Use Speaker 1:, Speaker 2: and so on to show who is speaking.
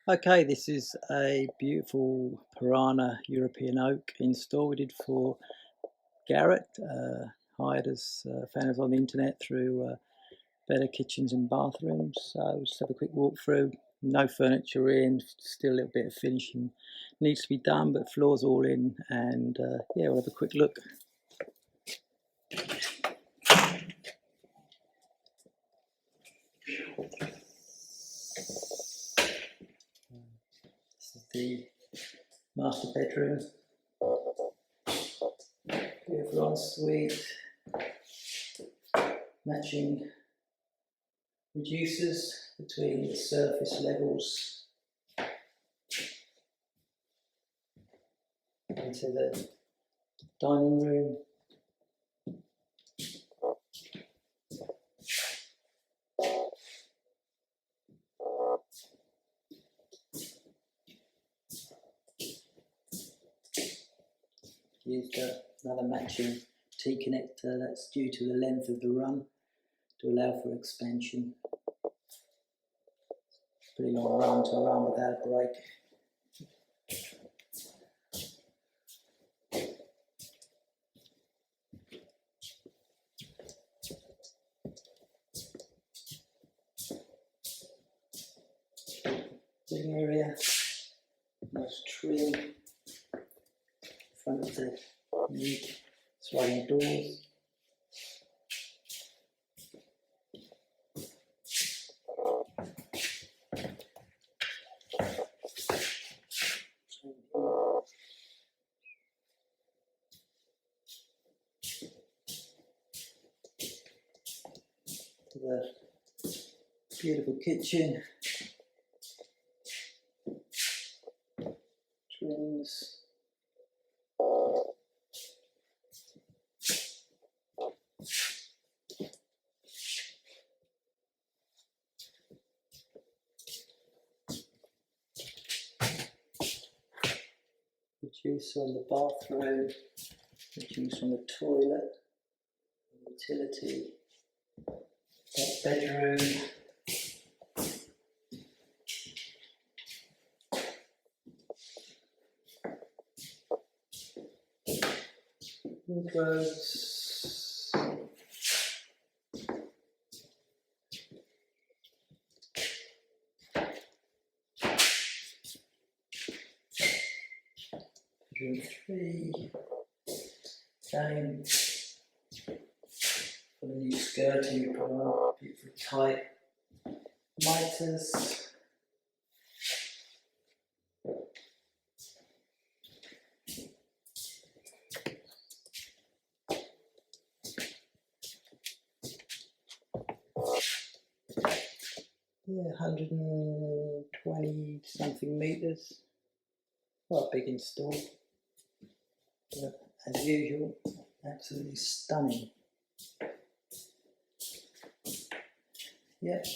Speaker 1: Okay, this is a beautiful Piranha European oak install we did for Garrett, hired us, found us on the internet through Better Kitchens and Bathrooms. So just have a quick walk through. No furniture in, still a little bit of finishing needs to be done, but floor's all in, and yeah, we'll have a quick look. This is the master bedroom. Beautiful ensuite, matching reducers between the surface levels into the dining room. Used another matching T-connector, that's due to the length of the run to allow for expansion. Pretty long run to run without a break. Living area, nice trim. Front of the neat sliding doors. The beautiful kitchen, trims, reduce on the bathroom, reduce on the toilet, utility, that bedroom. Wardrobes, bedroom 3, same for the new skirting, put on beautiful tight miters. Yeah, 120 something meters. Quite a big install, but as usual, absolutely stunning. Yep.